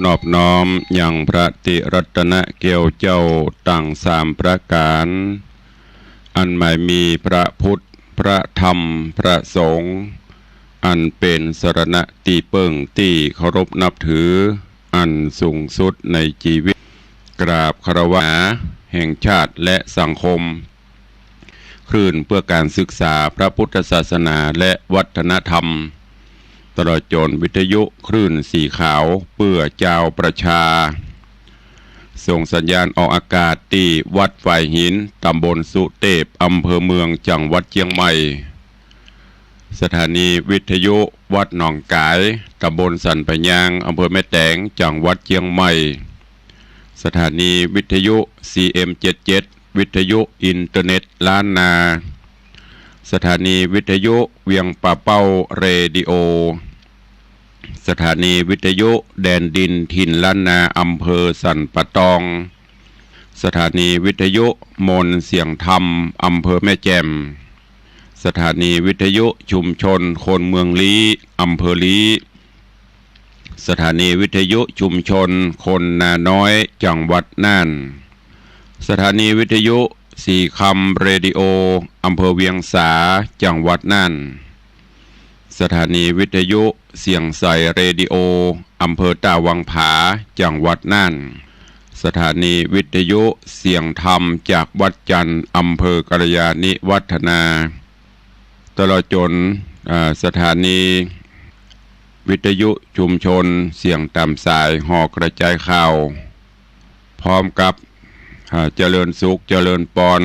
นอบน้อมอย่างพระติรัตนเกลียวเจ้าตั้งสามประการอันหมายมีพระพุทธพระธรรมพระสงฆ์อันเป็นสรณะตีเปิ่งที่เคารพนับถืออันสูงสุดในชีวิตกราบคารวะแห่งชาติและสังคมคลื่นเพื่อการศึกษาพระพุทธศาสนาและวัฒนธรรมตลอดจนวิทยุคลื่นสีขาวเพื่อเจ้าประชาส่งสัญญาณออกอากาศที่วัดฝ่ายหินตำบลสุเทพอำเภอเมืองจังหวัดเชียงใหม่สถานีวิทยุวัดหนองกายตำบลสันปะยางอำเภอแม่แตงจังหวัดเชียงใหม่สถานีวิทยุ CM77 วิทยุอินเทอร์เน็ตล้านนาสถานีวิทยุเวียงป่าเป้าเรดิโอสถานีวิทยุแดนดินถิ่นล้านนาอำเภอสันปะตองสถานีวิทยุมนเสียงธรรมอำเภอแม่แจ่มสถานีวิทยุชุมชนคนเมืองลี้อำเภอลี้สถานีวิทยุชุมชนคนนาน้อยจังหวัดน่านสถานีวิทยุสี่คำเรดิโออำเภอเวียงสาจังหวัดน่านสถานีวิทยุเสียงใสเรดิโออำเภอตาวังผาจังหวัดน่านสถานีวิทยุเสียงธรรมจากวัดจันทร์อำเภอกัลยาณิวัฒนาตลอดจนสถานีวิทยุชุมชนเสียงตามสายหอกระจายข่าวพร้อมกับเจริญสุขเจริญปอน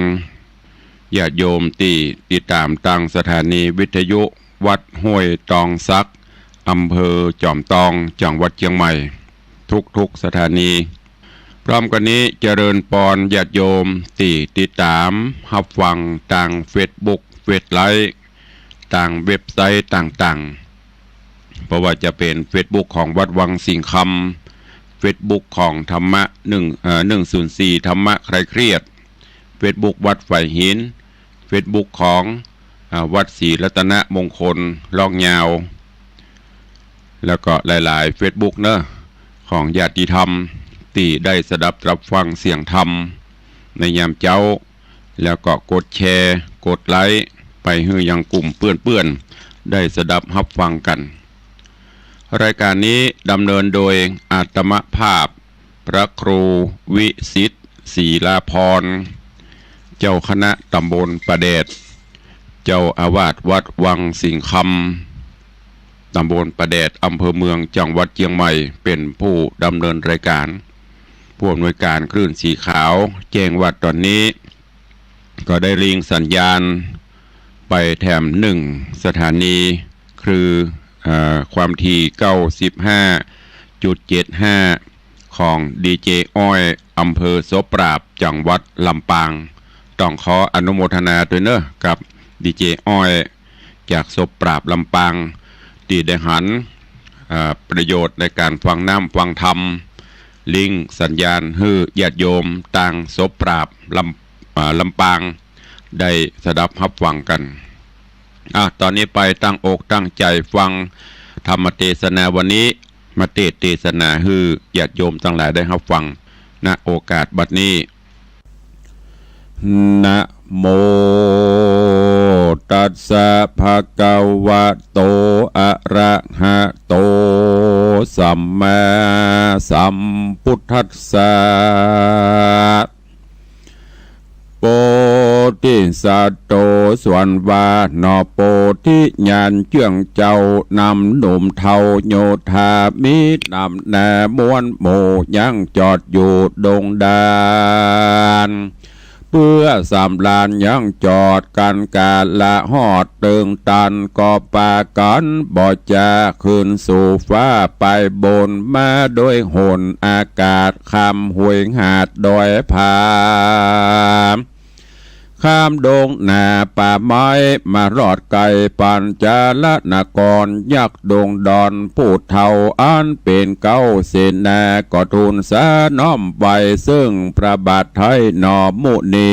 ญาติโยมที่ติดตามตั้งสถานีวิทยุวัดห้วยตองซักอำเภอจอมตองจังหวัดเชียงใหม่ทุกสถานีพร้อมกันนี้เจริญปอนญาติโยมที่ติดตามรับฟังต่างเฟซบุ๊กเฟซไลฟ์ต่างเว็บไซต์ต่างๆเพราะว่าจะเป็นเฟซบุ๊กของวัดวังสิงคำเฟซบุ๊กของธรรมะ104ธรรมะใครเครียดเฟซบุ๊กวัดฝ่ายหินเฟซบุ๊กของวัดศรีรัตนมงคลลองยาวแล้วก็หลายๆเฟซบุ๊กเนอะของญาติธรรมที่ได้สดับรับฟังเสียงธรรมในยามเจ้าแล้วก็กดแชร์กดไลค์ไปให้ยังกลุ่มเพื่อนๆได้สดับรับฟังกันรายการนี้ดำเนินโดยอาตมภาพพระครูวิสิทธิ์ศรีลาภรณ์เจ้าคณะตำบลประเดชเจ้าอาวาสวัดวังสิงคำตำบลประเดชอำเภอเมืองจังหวัดเชียงใหม่เป็นผู้ดำเนินรายการผู้อำนวยการคลื่นสีขาวแจ้งว่าตอนนี้ก็ได้ลิงสัญญาณไปแถม1สถานีคือความถี่95.75ของดีเจอ้อยอำเภอโสปราบจังหวัดลำปางต้องขออนุโมทนาด้วยเนอะกับดีเจอ้อยจากโสปราบลำปางที่ได้หันประโยชน์ในการฟังน้ำฟังธรรมลิงสัญญาณฮือญาติโยมต่างโสปราบลำปางได้สดับรับฟังกันตอนนี้ไปตั้งอกตั้งใจฟังธรรมเทศนาวันนี้มาเทศนาฮือญาติโยมทั้งหลายได้รับฟังณโอกาสบัดนี้นะโมตัสสะภะคะวะโตอะระหะโตสัมมาสัมพุทธัสสะโปธิสัตโตสวนวานอโปธิญาณเจื่องเจ้านำหนุ่มเทาโยธามินำแนมวนโมยังจอดอยู่ดงดานเพื่อสำลานยังจอดกันกาละหอดตึงตันก็ปากันบ่จะขึ้นสู่ฟ้าไปบนมาโดยหนอากาศคำห้วยหาดดอยผาข้ามดงนาป่าไม้มารอดไก่ปัญจาลนกรยักดงดอนผู้เท่าอันเป็นเก้าเสนาก็ทูลสาน้อมไปซึ่งพระบาทไทยนอมุนี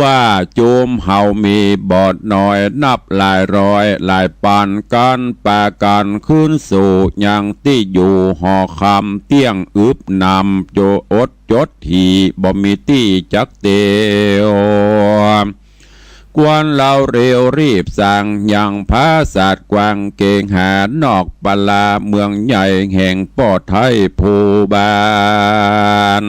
ว่าโจมเฮามีบอดน้อยนับหลายร้อยหลายปันกันปากันขึ้นสู่ยังที่อยู่หอคำเตี้ยงอึบนำโจอดจดทีบ่มีที่จักเตียวกวนเราเร็วรีบสั่งยังพาศาสตร์กวางเก่งหานอกปลาเมืองใหญ่แห่งปอดไทยภูบาน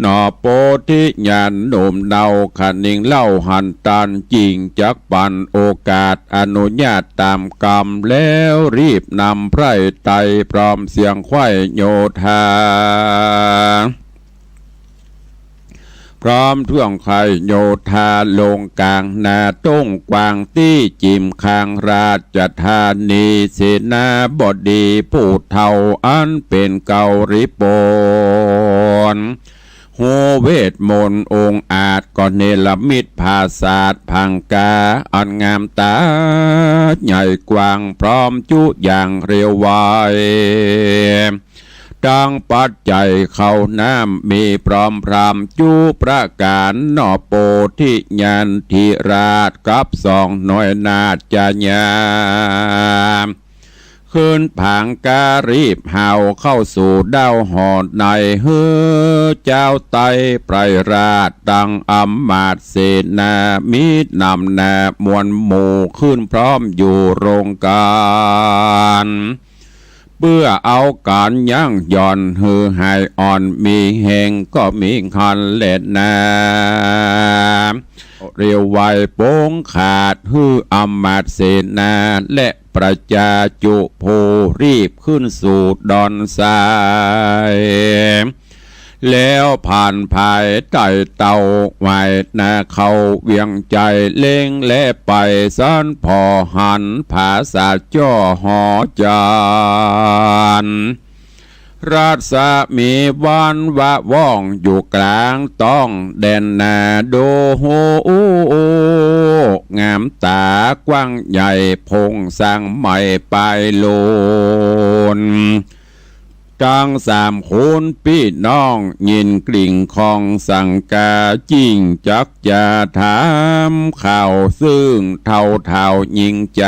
นอโปธิญาณหนุ่มเนาขันนิงเล่าหันตันจริงจักปันโอกาสอนุญาตตามกรรมแล้วรีบนำไพร่ไตพร้อมเสียงไข่โยธาพร้อมท่วงไข่โยธาลงกลางนาต้งกวางตี้จิมคางราชธานีเสนาบดีผู้เท่าอันเป็นเกาลิโปนโหเวทมนต์องค์อาจก่อนเนรมิตภาศาสตร์พังกาอันงามตาใหญ่กว้างพร้อมจุอย่างเร็วไวดังปัจจัยเข้าน้ำมีพร้อมพรามจูประการนอโปธิญาณธิราชกับสองหน่วยนาจจญาขึ้นผางการีบเห่าเข้าสู่ดาวหอดในเฮือเจ้าไตไพรราชดังอำมาตย์เสนามิตรนำนามวลหมู่ขึ้นพร้อมอยู่โรงการเพื่อเอาการยั่งย่อนหือหายอ่อนมีแห่งก็มีคันเล็ดนาเรียวไวโป้งขาดหืออำมาตย์เสนาและประชาจุโพรีบขึ้นสู่ดอนทรายแล้วผ่านภายใต้เตาไว้นาเขาเวียงใจเล่งและไปสันพอหันภาษาจ่อหอจานราชมีวันวะว่องอยู่กลางต้องแดนนาโดโฮงามตากว้างใหญ่พงสร้างใหม่ไปโลนจังสามคนพี่น้องยินกลิ่งของสังกาจิ้งจักจะถามข่าวซึ่งเท่ายิงใจ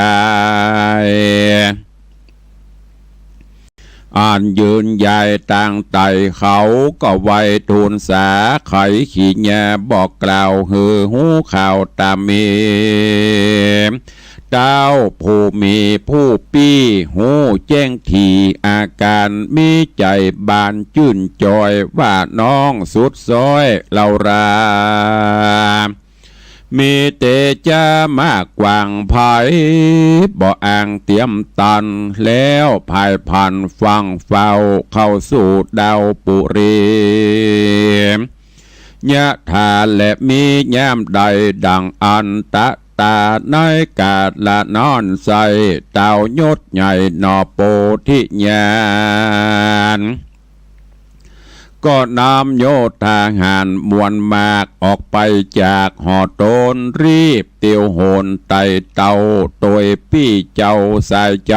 อ่านยืนใหญ่ต่างไต่เขาก็ไว้ทูลสาไขขีญาบอกกล่าวหือหูข่าวตามมีเจ้าผู้มีผู้ปี้หูแจ้งทีอาการมีใจบานชื่นจอยว่าน้องสุดซอยเรารามีเตจามากกว่างภายบ่อ่างเตรียมตันแล้วภายพันฟังเฝ้าเข้าสู่ดาวปุรียะธาและมีแย้มใดดังอันตะตาในกาดละนอนใสเต่ายศใหญ่นอโปธิญาณก็นำโยธาหารมวลมากออกไปจากหอโตนรีบเตียวโหนไต่เต่าโดยพี่เจ้าสายใจ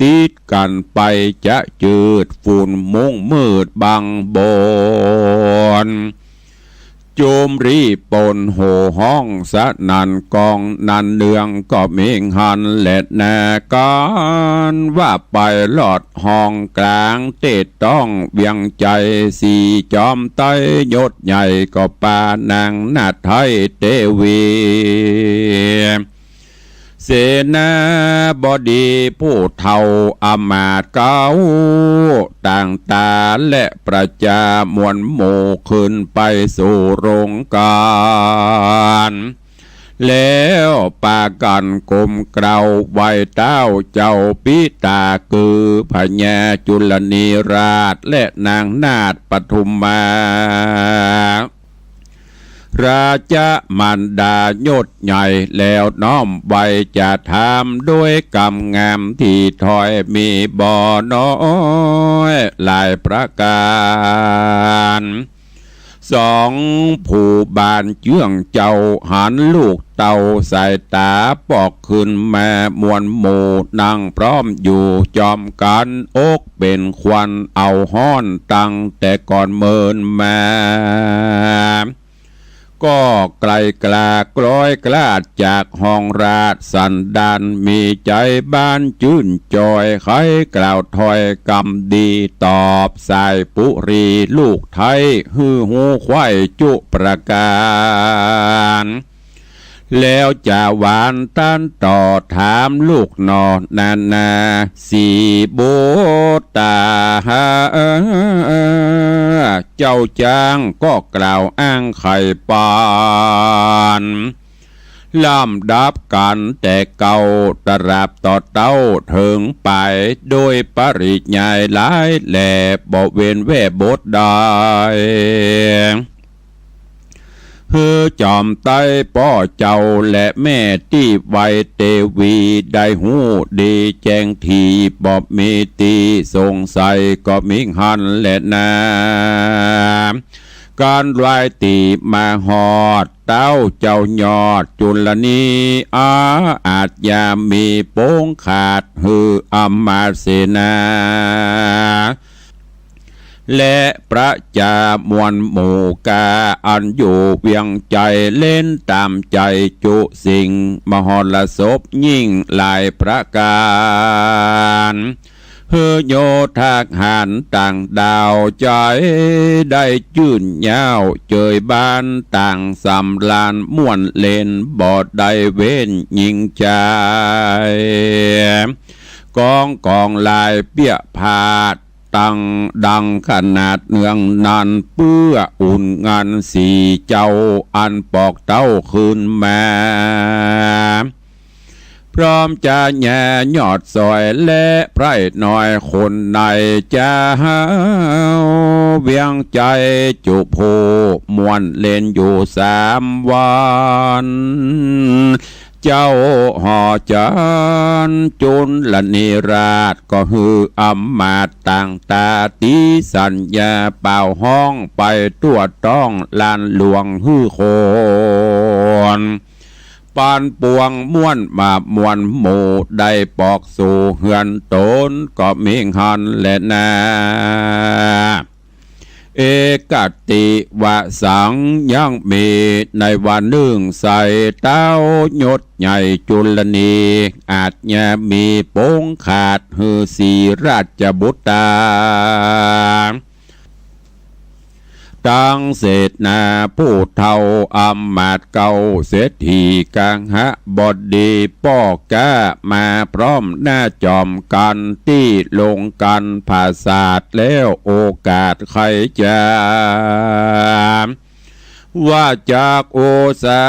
ติดกันไปจะจืดฝุ่นมุ้งมืดบังบนโจมรีปนโหห้องสะนันกองนันเนืองก็มิงหันเล็ดแนกันว่าไปหลอดห้องกลางเตดต้องเวียงใจสี่จอมไตยศใหญ่ก็ปานางนาไทยเตวีเสนาบดีผู้เท่าอมาตย์เก่าต่างตาและประจามวลหมู่ขึ้นไปสู่โรงการแล้วปากันกลมเกลาไว้เต้าเจ้าปิตาคือพญาจุลนีราชและนางนาถปทุมมาราชมันดายศใหญ่แล้วน้อมไว้จะทำด้วยกรรมงามที่ถอยมีบ่อน้อยหลายประการสองผู้บานเจื่องเจ้าหันลูกเต่าสายตาปอกขึ้นมามวลหมู่นั่งพร้อมอยู่จอมกันอกเป็นควันเอาห้อนตั้งแต่ก่อนเมินมา ก็ไกลกลากร้อยกลาดจากห้องราชสันดานมีใจบ้านจื่นจอยใครกล่าวถอยกำดีตอบสายปุรีลูกไทยฮือหูควายจุประการแล้วจะหวานต้านต่อถามลูกนอนาสีโบตาเจ้าจ้างก็กล่าวอ้างไข่ปานล่ำดับกันแต่เก่าตราบต่อเต้าถึงไปโดยปริยายหลายแหล่บ่เว้นแว่บทได้จอมไต้ป้อเจ้าและแม่ที่ไวเตวีได้หูดีแจ้งทีบอบมีตีสงสัยก็มิหันและนาการรายตีมาหอดเต้าเจ้ายอดจุลนีอาจยามีโป้งขาดฮืออำมาเสนาและพระจามวลหมู่กาอันอยู่เวียงใจเล่นตามใจจุสิงมหรสพยิ่งหลายประการเฮโยทากหันต่างดาวใจได้จื่นยาวเจยบ้านต่างสำลานม่วนเล่นบอดได้เว้นยิงใจกองลายเปี้ยผาดตั้งดังขนาดเนืองนันเปื้ออุ่นงานสีเจ้าอันปอกเต้าคืนมาพร้อมจะแย่ยอดซอยและไพร่น้อยคนในจะเวียงใจจุโพมวนเล่นอยู่3 วันเจ้าห่อจันจุนละนิราชก็ฮืออำมาตต่างตาตีสัญญาเป่าห้องไปตัวต้องลานหลวงฮือโคนปานปวงม้วนมามวนหมู่ได้ปอกสู่เฮือนตนก็มิงหันและนาเอกติวะสังยังมีในวันหนึ่งใส่เต้ายศใหญ่จุลนีอาจจะมีโป้งขาดฮือสีราชบุตรตั้งเศษนาผู้เท่าอำมาตย์เก่าเศรษฐีกังหะบดีป้อกะมาพร้อมหน้าจอมกันที่ลงกันภาษาทแล้วโอกาสใครจะว่าจากโอสา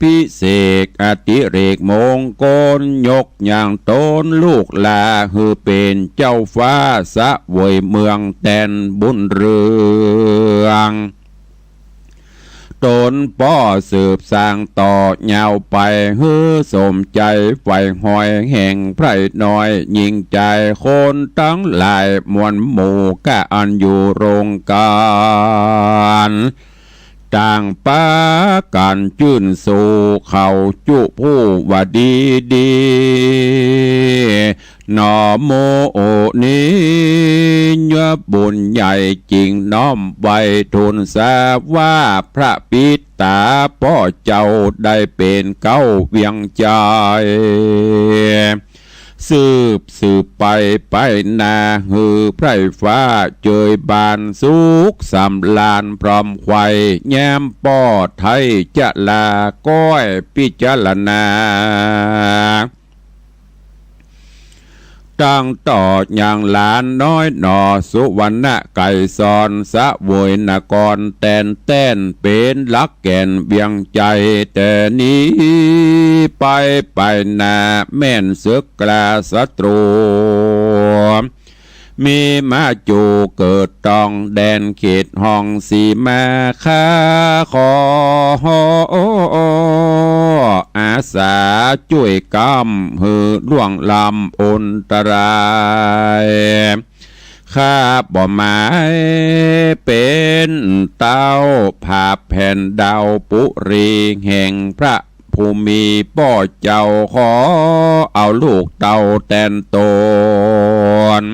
พิเศษอติเรกมงคลยกอย่างตนลูกลาฮือเป็นเจ้าฟ้าสะเวยเมืองแตนบุญเรืองตนป้อสืบสร้างต่อยาวไปฮือสมใจไฟหอยแห่งไพรน้อยยิ่งใจคนทั้งหลายมวลหมู่กะอันอยู่โรงการต่างป้ากันจื่นสู่เขาจุผู้ว่าดีนอโมโอนี้ยบุญใหญ่จริงน้อมไว้ทูลทราบว่าพระปิตาพ่อเจ้าได้เป็นเก้าเวียงใจสืบไปนาฮือไพร่ฟ้าเจยบานสุขสำลานพร้อมไข่แย้มป้อไทยจะลาก้อยพิจารณาตั้งต่ออย่างหลานน้อยหนอสุวรรณไก่ซอนสะเวยนกรแตนเป็นลักแก่นเบียงใจแต่นี้ไปนาแม่นเสือกลาศัตรูมีมาจูเกิดตองแดนเขตห้องสีมาค้าขออาสาช่วยกำหือล่วงลำอนตรายข้าบ่หมายเป็นเต้าผาแผ่นดาวปุรีแห่งพระภูมิป้อเจ้าขอเอาลูกเต่าแตนโตน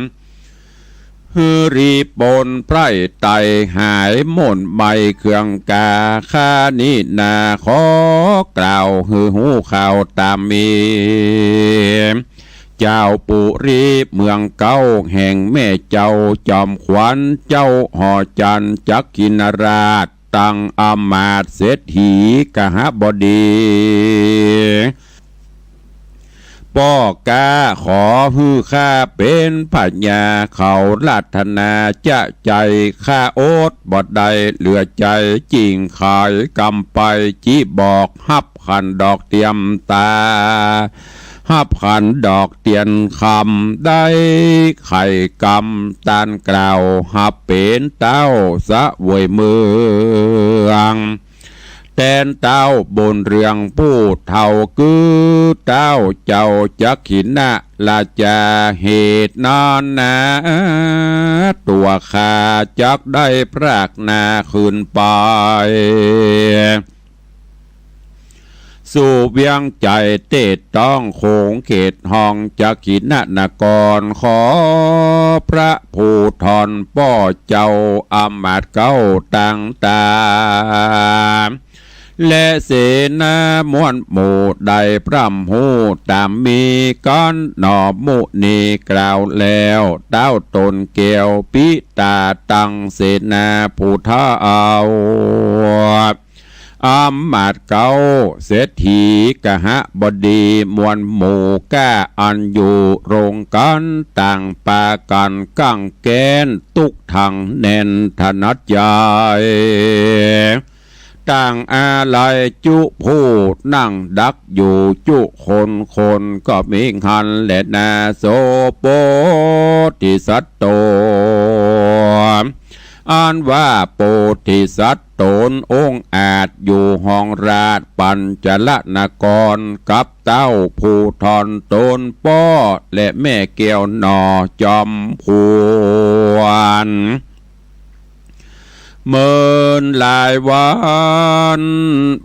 ฮือรีปนไพร่ไตหายหม่นใบเครื่องกาข้านินาขอกล่าวฮือหูข่าวตามมีเจ้าปุรีเมืองเก้าแห่งแม่เจ้าจอมขวัญเจ้าหอจันจักกินราชตั้งอมาตย์เศรษฐีกหบดีป้อกาขอฮือข้าเป็นปัญญาเขาลัทนาจะใจข้าโอดบดใดเหลือใจจริงขายกำไปจีบอกฮับขันดอกเตรียมตาฮับขันดอกเตียนคำได้ไข่กำตานกล่าวฮับเป็นเต้าสะวยเมืองแตนเต้าบนเรืองผู้เท่าคือเต้าเจ้าจักขินนะลาจาเหตุนอนนาตัวข้าจักได้พรากนาคืนไปสู่เวียงใจเตดต้องโขงเขตห้องจักขินนกรขอพระผู้ทอนป้อเจ้าอมาตย์เก้าต่างตาและเสนาม้วนหมู่ใดพร่ำหูตามมีก้อนหนอบมุนีกล่าวแล้วเต้าตนเกี่ยวปิตาตังเสนาผู้ท้าเอาอำมาตย์เก้าเศรษฐีกหบดีมวลหมู่ก้าอันอยู่โรงกันต่างปากันกั้งแกนตุกทางแน่นถนัดใหญ่ต่างอาลัยจุผู้นั่งดักอยู่จุคนก็มีหันและนาโสโปธิสัตโตอ่านว่าโปธิสัตว์ตนองค์อาจอยู่ห้องราชปัญจลนกรกับเต้าผู้ทอนตนป้อและแม่เกี่ยวหนอจอมพวนเมินหลายวัน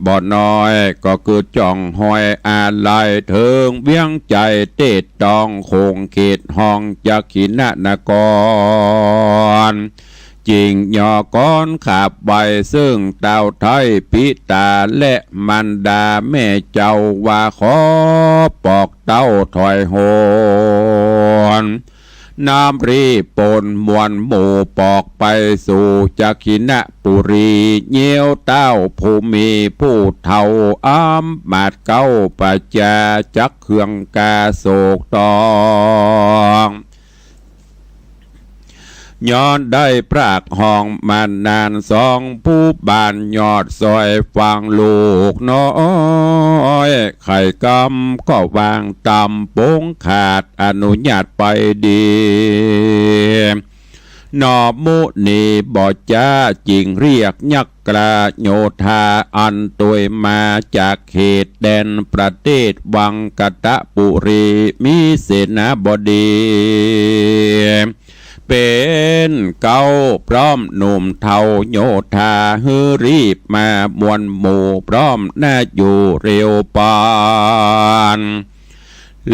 บ่อน้อยก็คือจ่องหอยอาลัยเถิงเวียงใจเตดตองโคงเขตห้องจักขินนกรจริงย่อก้อนขาบใบซึ่งเต่าไทยพิตาและมันดาแม่เจ้าว่าขอปอกเต้าถอยโหนน้ำรีปนมวลหมู่ปอกไปสู่จักขินปุรีเยี่ยวเต้าผู้มีผู้เท่าอ้ำมาดเก้าปัจจาจักเครื่องกาโศกตองย้อนได้ปรากห้องมานานสองผู้บานยอดซอยฟังลูกน้อยไข่กำก็วางตำโป้งขาดอนุญาตไปดีนอมุนีบอจ้าจิงเรียกยักกระโยธาอันตัวยมาจากเขตแดนประเทศวังกตะปุรีมีเสนาบดีเป็นเก้าพร้อมหนุ่มเทาโยธาฮือรีบมามวลหมู่พร้อมน่าอยู่เร็วปาน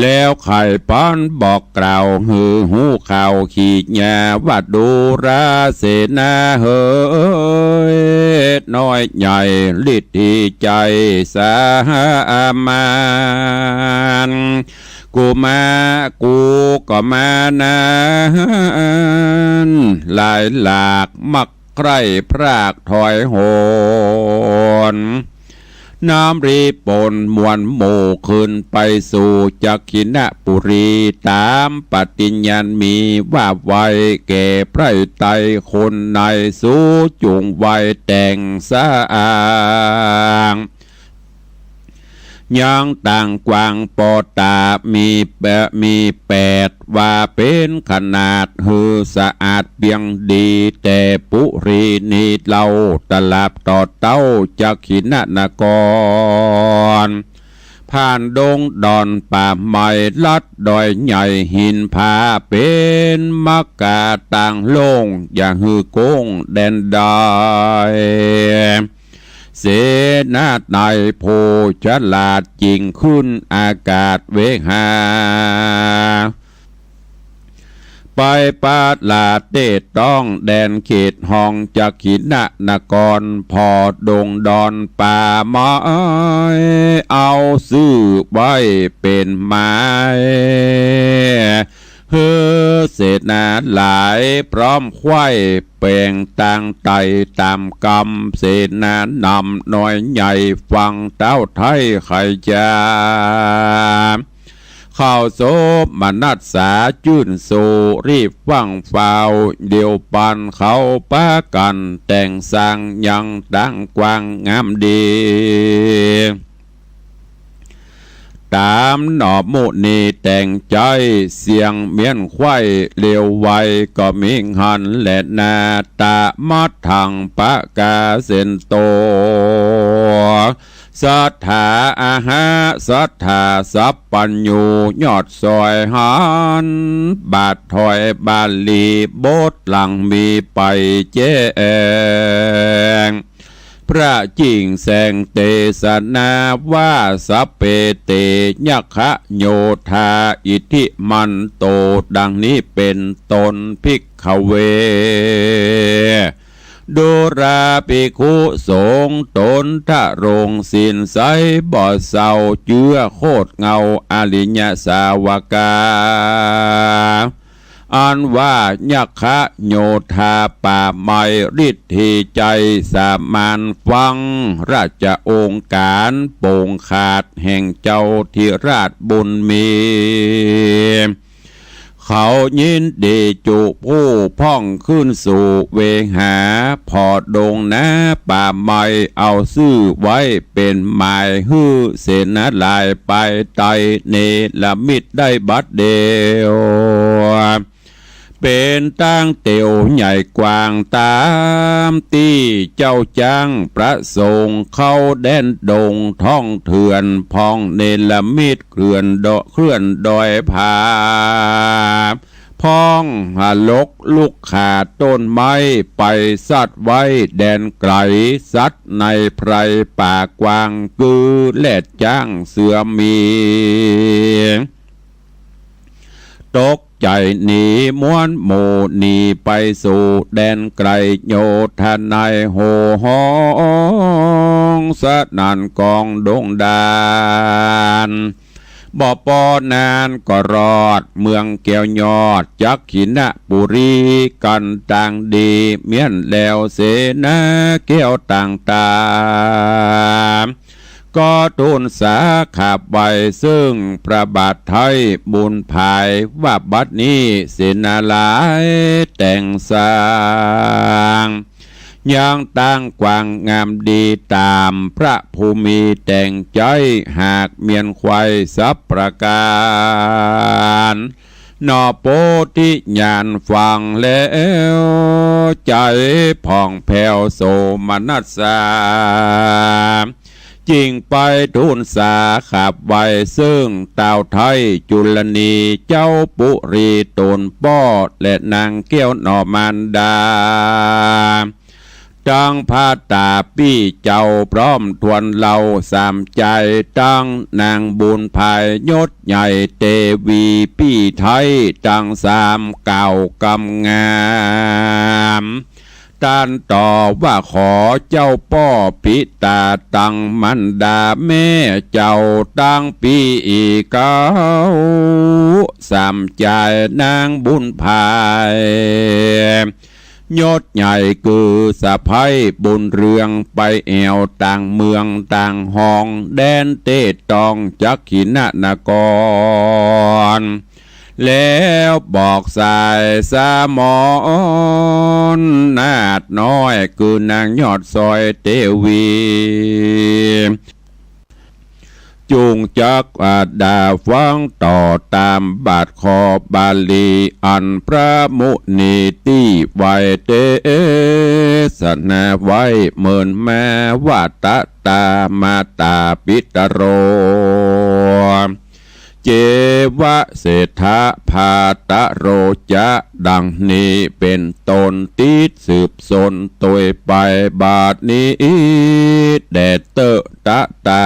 แล้วไข่ป้อนบอกกล่าวฮือหูข่าวขีดยาวัดดูราเสนาเฮยน้อยใหญ่ฤทธิใจสามานกูก็มานะหลายหลากมักใครพรากถอยโหนน้ำรีปนมวลหมู่ขึ้นไปสู่จักขินปุรีตามปฏิญญาณมีว่าไว้แก่ไพร่ไตคนในสู้จุงไว้แต่งสร้างยังต่างกวางปอตามีแปดว่าเป็นขนาดหือสะอาดเพียงดีแต่ปุรีนีเล่าตลับต่อเต้าจักขินนกรผ่านดงดอนป่าไม้ลัดดอยใหญ่หินผาเป็นมักกาต่างโลงอย่างฮือโกงแดนดายเสนาในโพฉลาดจริงขึ้นอากาศเวหา ไปปาลาเตต้องแดนเขตห้องจักขินะนกรพอดงดอนป่าไม้เอาซื้อไว้เป็นไม้เฮือเศษนาหลายพร้อมควายแปลงต่างไตตามกรรมเศษนานำน้อยใหญ่ฟังเต้าไทยไข่จาข้าวโซมนัดสาจื่นโซรีบฟังฟาวเดียวปันเขาป้ากันแต่งสร้างยังดังกว้างงามดีตามหนอบมุนีแต่งใจเสียงเมียนควายเร็วไวก็มิงหันและนาตามัดทางปะกาเส้นโตสัทธาอาหาสัทธาสัพปัญญูยอดซอยหันบาทถอยบาลีโบสหลังมีไปแจ้งพระจิงแสงเตสนาว่าสัพเพเตยัคคะโยธาอิทิมันโตดังนี้เป็นตนภิกขเวดูราภิกขุสงฆ์ตนทะรงสินใสบ่อเศร้าเจือโคตรเงาอริยสาวกาอันว่ายักขะโยธาป่าไม้ฤทธิใจสามานฟังราชองค์การโป่งขาดแห่งเจ้าธิราชบุญมีเขายินดีจุผู้พ่องขึ้นสู่เวหาพอดงนะป่าไม้เอาซื้อไว้เป็นหมายฮื้อเสนาลายไปไตเนละมิดได้บัดเดียวเป็นตั้งเตียวใหญ่กว้างตามที่เจ้าจ้างประสงค์เข้าแดนดงท่องเถื่อนพองเนลมิดเคลื่อนดอยผาพ้องลกลูกขาต้นไม้ไปสัตว์ไว้แดนไกลสัตว์ในไพรป่ากว้างกือแลดจ้างเสือมีตกใจหนีม้วนหมู่หนีไปสู่แดนไกลโยธนายโหห้องสะนันกองดงดานบ่ปอนานก็รอดเมืองแก้วยอดจักขินะปุรีกันต่างดีเมียนแล้วเสนาแก้วต่างตาก็ทูลสาขาบไว้ซึ่งพระบาทไทยบุญภายว่าบัดนี้เสนาหลายแต่งสร้างยังตั้งกว้างงามดีตามพระภูมิแต่งใจหากเมียนควายสับประการนอโปธิญาณฟังแล้วใจผ่องแผ้วโสมนัสสาจริงไปทูลสาขับไว้ซึ่งเต่าไทยจุลนีเจ้าปุรีตนป้อและนางเกี้ยวหนอมันดาจังพาตาปี้เจ้าพร้อมทวนเราสามใจตั้งนางบุญภายยศใหญ่เตวีปี้ไทยจังสามเก่ากำงามตานต่อว่าขอเจ้าป้อปิตาตังมันดาแม่เจ้าตั้งปีอีกเก้าสามใจนางบุญภายยศใหญ่คือสะพ้ายบุญเรืองไปแอวต่างเมืองต่างห้องแดนเตตองจักขินะนกรแล้วบอกสายสามอนนาดน้อยคือนางยอดซอยเตวีจุงจักอาดาฟังต่อตามบาทคอบาลีอันพระมุนีที่ไวเตสนาไว้เหมือนแม่วัตตามาตาปิตโรเจวะเศรษฐาภาตะโรจะดังนี้เป็นตนติดสืบสนตัวไปบาทนี้แดดเตอะตะตา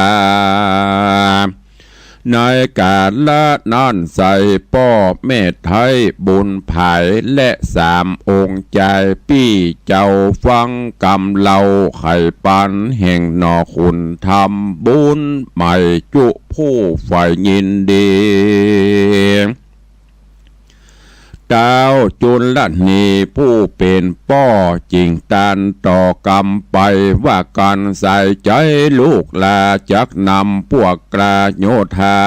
ในการละนั่นใส่ป้อแม่ไทยบุญภายและสามองค์ใจปี้เจ้าฟังกำเล่าไข่ปันแห่งนอคุณทำบุญใหม่จุผู้ฝ่ายยินดีดาวจุลนีผู้เป็นป้อจริงตานต่อกรรมไปว่าการใส่ใจลูกลาจักนำพวกกราโยธา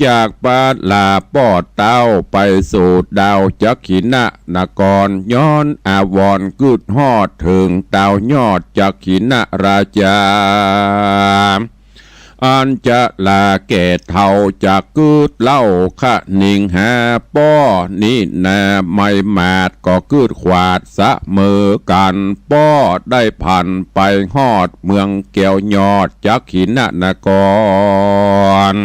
จากปาลาป้อเต้าไปสู่ดาวจักขินะนกรย้อนอาวรกึดฮอดถึงเต้ายอดจักขินะราชาอันจะลาแก่เท่าจากกึดเล่าขะนิ่งหาป้อนี่นาไม่มาดก็กึดขวาดสะเมอกันป้อได้ผ่านไปฮอดเมืองแก้วยอดจักขินะนกร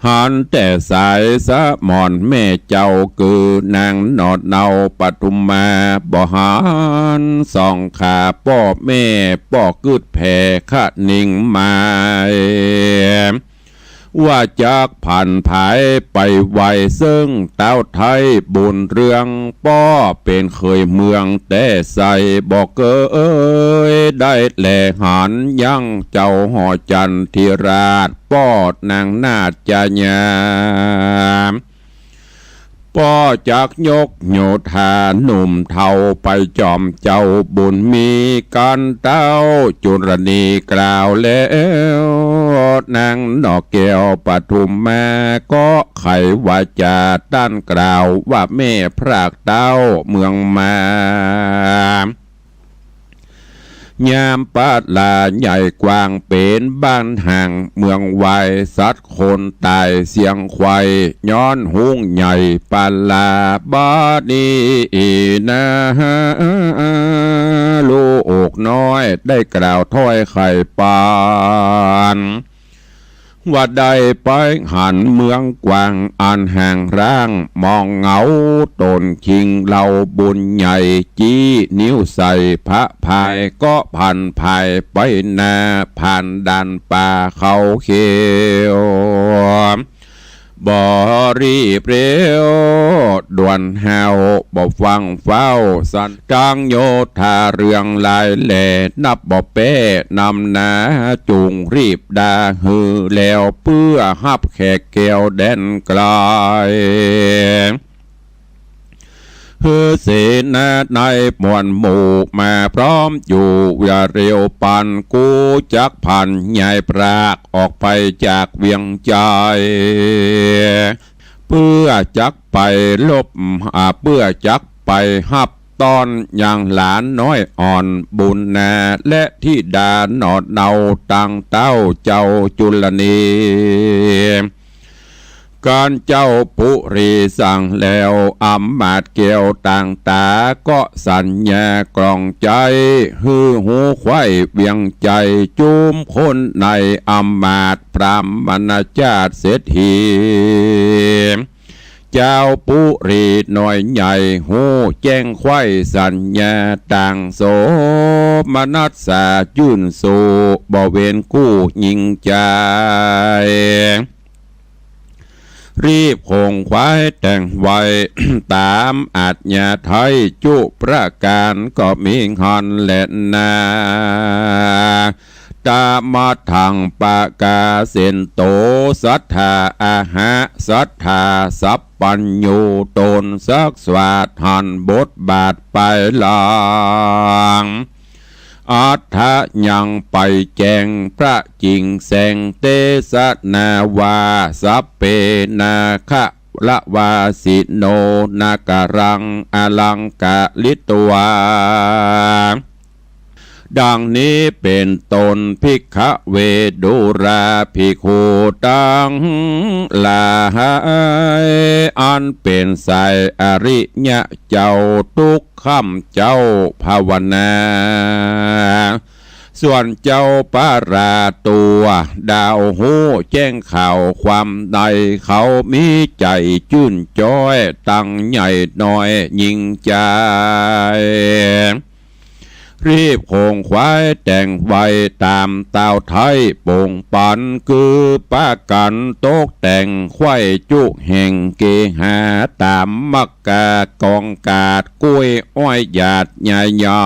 หันแต่สายสะหมอนแม่เจ้าคือนางนอดเนาปทุมมาบ่หันส่องขาป้อแม่ป้อกึดแผ่ขะนิ่งมาว่าจากผ่านภายไปไวซึ่งเต้าไทยบุญเรืองป้อเป็นเคยเมืองแต่ใส่บอกเอ้ยได้แลหันยังเจ้าหอจันทิราชป้อนางนาฏจญาป้อจากยกโยธาหนุ่มเทาไปจอมเจ้าบุญมีกันเต้าจุรณีกล่าวแล้วนางนอกแก้วปทุมมาก็ไขวาจาต้านกล่าวว่าแม่พรากเต้าเมืองมายามปาดลาใหญ่กว้างเป็นบ้านห่างเมืองไวสัตว์คนตายเสียงควายย้อนหุงใหญ่ปาลาบาดีนะลูกน้อยได้กล่าวถ้อยไข่ปานว่าได้ไปหันเมืองกว้างอันห่างร่างมองเงาตนคิงเหล่าบุญใหญ่จี้นิ้วใส่พระพายก็ผ่านภายไปนาผ่านดันป่าเขาเขียวบ่รีบเร็วด่วนแหวบ่ฟังเฝ้าสันกลางโยธาเรื่องลายแหล่นับบ่เป้นำนาจุงรีบดาฮือแล้วเพื่อฮับแขกแก้วแดนไกลเฮือเสนาในมวลหมู่มาพร้อมอยู่อย่าเร็วปันกูจักพันใหญ่ปรากออกไปจากเวียงใจเพื่อจักไปลบเพื่อจักไปฮับตอนอย่างหลานน้อยอ่อนบุญนาและที่ดาหนอดเนาตังเต้าเจ้าจุลนีการเจ้าปุรีสั่งแล้วอำมาตย์เกี่ยวต่างตาก็สัญญากล่องใจฮือหูควายเวียงใจจุมคนในอำมาตย์พรามณจาตเศรษฐีเจ้าปุรีน้อยใหญ่หูแจ้งควายสัญญาต่างโสมนัสสายื่นสู่บ่เวนกู้ยิงใจรีบคงควายแต่งไว้ ตามอาจญาไทยจุประการก็มีหอนและนาตามาทางปากาเสนโตสัทธาอาหะสัทธาสัพปัญญูตนสักสวัสหันบทบาทไปหลังอัฏฐยังไปแจงพระจิงแสงเตสนาวาสัพเพนาคะละวาสิโนนาการังอลังกะลิตวาดังนี้เป็นตนภิกขเวดุราภิกขุตังลาหายอันเป็นสายอริยะเจ้าทุกคำเจ้าภาวนาส่วนเจ้าปาราตัวดาวหูแจ้งข่าวความใดเขามีใจจื่นจ้อยตั้งใหญ่น้อยยิ่งใจ รีบโคงควายแต่งไว้ตามเต่าไทยโป่งปันคือป้ากันโตกแต่งควายจุแห่งเกหาตามมักกากองกาดกล้วยอ้อยหยาดใหญ่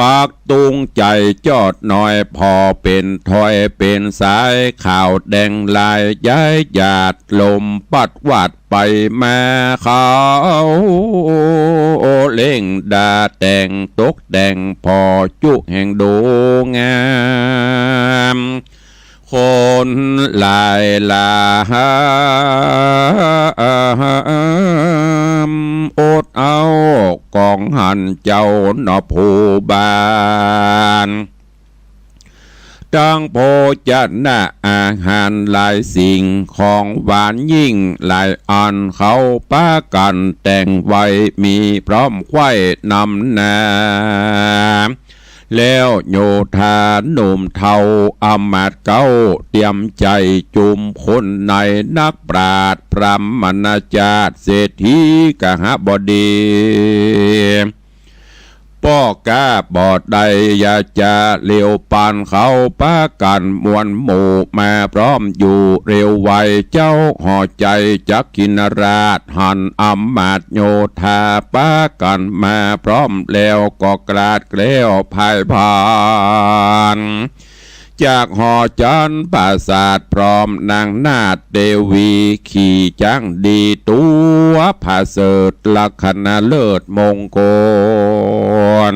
ปากตุงใจจอดหน่อยพอเป็นถอยเป็นสายข่าวแดงลายย้ายหยาดลมปัดวัดไปมาเขาเล่งดาแต่งตกแต่งพอจุแห่งดูงามคนลายลาอดเอากองหันเจ้าหนอผู้บานตั้งโภชนะอาหารหลายสิ่งของหวานยิ่งหลายอันเขาป้ากันแต่งไว้มีพร้อมไข่นำนาแล้วโยธาหนุ่มเทาอมาตเก้าเตรียมใจจุมคนในนักปราชญ์พรหมณจารย์เศรษฐีกหบดีป้อกาบอดใดอย่าจะเลี้ยวปานเขาป้ากันมวลหมู่มาพร้อมอยู่เร็วไวเจ้าห่อใจจักกินราชหันอำมาตย์โยธาป้ากันมาพร้อมแล้วก็กราดเกลี้ยวภายผ่านจากหอจันปราสาทพร้อมนางนาฏเดวีขี่จังดีตัวผาเสดลักษณะเลิศมงคล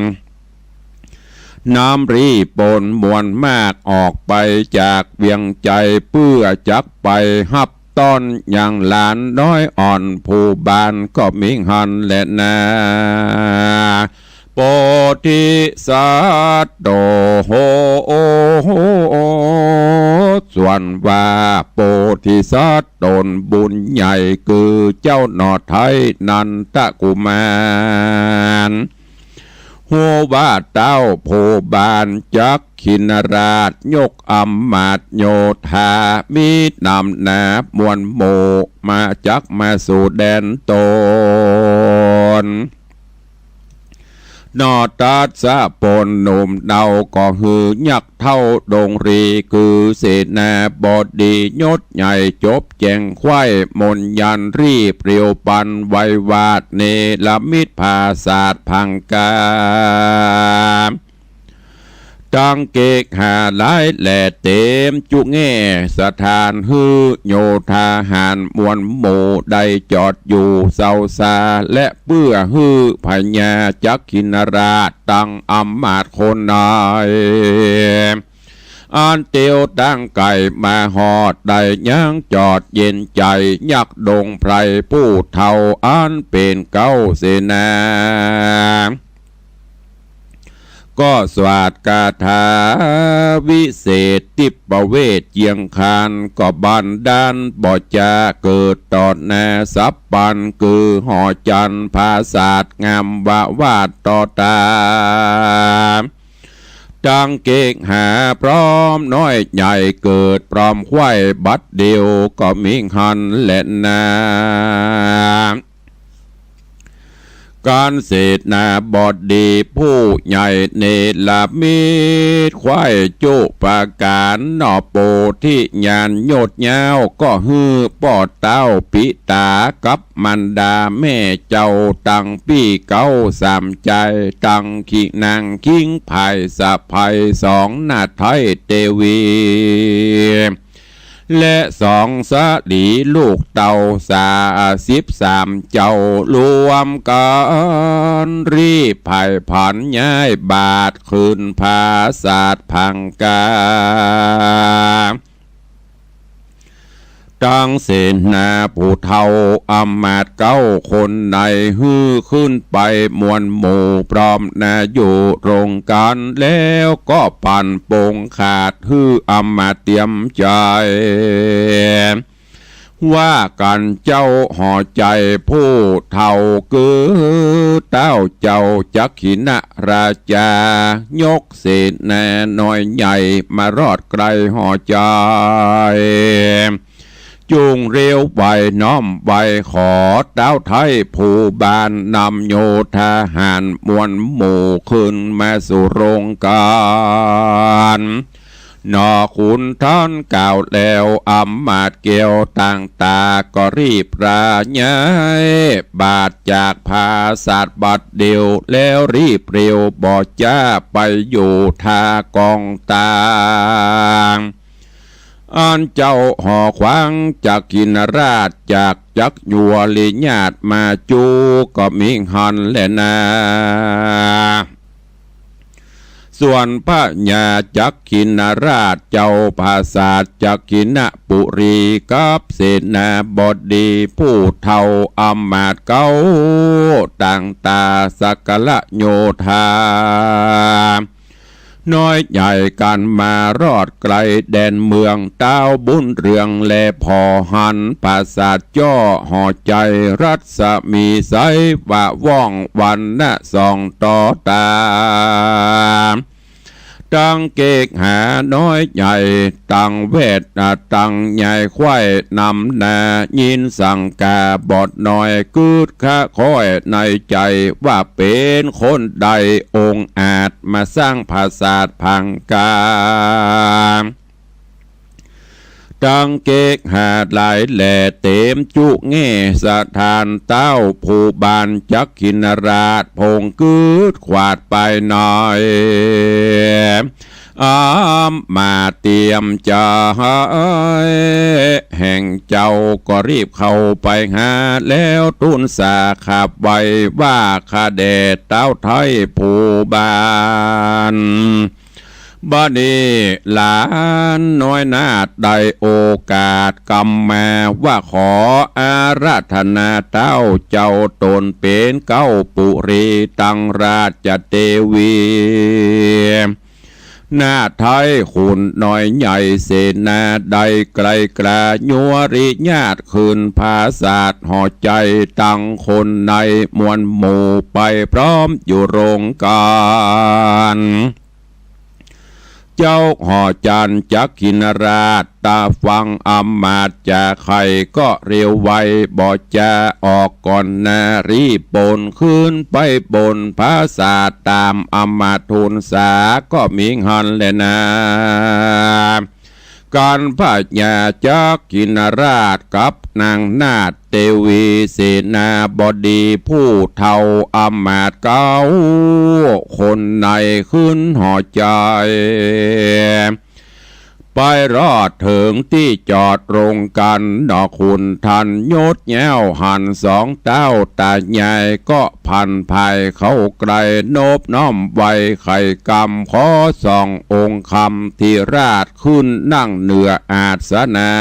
น้ำรีปนมวลมากออกไปจากเวียงใจเพื่อจักไปฮับต้อนอย่างหลานน้อยอ่อนผู้บานก็มิงหันและนาโพธิสัตว์โตโหส่วนว่าโพธิสัตว์ตนบุญใหญ่คือเจ้าหนอไทยนันทกุมารหัวว่าเต้าโพบานจักขินราชยกอำมาตย์โยธามีนำนามวลโมมาจักมาสู่แดนตนนอตัดสะปนหนุ่มเดาก็หือยักเท่าดงรีคือเสนาบดียศใหญ่จบแจงไข่มนยันรีบเรียวปันไววาดเนลมิตรภาศาสพังกาจังเกกหาหลายแหล่เต็มจุแง่สถานฮือโยธาหารมวลหมู่ได้จอดอยู่เศร้าซาและเปื้อฮือพญาจักขินราชตั้งอำมาตย์คนนายอันเตียวตั้งไก่มาหอดได้ยังจอดเย็นใจยักดงไพรผู้เท่าอันเป็นเก้าเสนาก็สวาดกาถาวิเศษติปเวทเจียงคานก็บันดาลบ่จะเกิดตอนนาสับปันคือหอจันภาศาสงามวาดต่อตาจังเกกหาพร้อมน้อยใหญ่เกิดพร้อมไข่บัดเดียวก็มิงหันและนาการเศรษนาบดีผู้ใหญ่เนลามิตรควายจุปาการนอโปที่ญาณโยดยาวก็ฮือปอดเต้าปิตากับมันดาแม่เจ้าตังปี้เก้าสามใจตังขีนางคิงภายสะภัยสองนาไทยเตวีและสองสะดีลูกเต่า33เจ้ารวมกันรีภายผันย้ายบาทคืนภาศาสพังกาจังเสนาผู้เท่าอำมาตย์เก้าคนในฮือขึ้นไปมวลหมู่พร้อมนาอยู่โรงการแล้วก็ปั่นโป่งขาดฮืออำมาตย์เตรียมใจว่ากันเจ้าห่อใจผู้เท่าคือเต้าเจ้าจักขินราชายกเศษนาน้อยใหญ่มารอดไกลห่อใจ จุงเร็วไหวน้อมไหวขอเต้าไทยผู้บานนำโยธาหารมวลหมู่ขึ้นมาสู่โรงการนอขุนท่านกล่าวแล้วอำมาตย์เกี่ยวต่างตาก็รีบราญายบาดจากภาษาบัดเดียวแล้วรีบเร็วบ่จ้าไปอยู่ทากองตางอันเจ้าห่อขวางจากกินราชจากจักยัวลิญาติมาจูก็มิงหันแลนาส่วนพระญาจักกินราชเจ้าภาษาจักกินปุรีกับเสนาบดีผู้เฒ่าอำมาตย์เก้าต่างตาสักละโยธาน้อยใหญ่กันมารอดไกลแดนเมืองเต้าบุญเรืองแลพอหันภาษาจ้อห่อใจรัศมีใสว่าว่องวันนะส่องต่อตาตั้งเกกหาน้อยใหญ่ตั้งเวทตั้งใหญ่ควายนำนายินสั่งกาบอดน้อยกืดข้าคอยในใจว่าเป็นคนใดองค์อาจมาสร้างภาษาพังกาตั้งเกกหาหลายแหล่เต็มจุเง่สถานเต้าผู้บานจักขินราชพงกืดขวาดไปหน่อยมาเตรียมจะแห่งเจ้าก็รีบเข้าไปหาแล้วตุนสาขับไว้ว่าข้าแด่เต้าไทยผู้บานบัดนี้หลานน้อยนาดได้โอกาสกำมาว่าขออาราธนาเต้าเจ้าตนเป็นเก้าปุรีตังราชเทวีหน้าไทยขุนน้อยใหญ่เสนาใดไกลกลายัวริญาติคืนภาษาห่อใจตั้งคนในมวลหมู่ไปพร้อมอยู่โรงการเจ้าห่อจันจักขินราชตาฟังอำมาตย์จากใครก็เร็วไวบ่จะออกก่อนนารีบนขึ้นไปบนภาษาตามอำมาตย์ทูลสาก็มิงหันแลนาการพระญาจักขินราชกับนางนาถเทวีเสนาบดีผู้เฒ่าอำมาตย์เก้าคนในขึ้นห่อใจไปรอดถึงที่จอดโรงกันดอกขุนทันยศแย้วหันสองเต้าตาใหญ่ก็พันภายเข้าไกลโนบน้อมไว้ไข่กำขอส่ององค์คำที่ราชขึ้นนั่งเหนืออาสนะ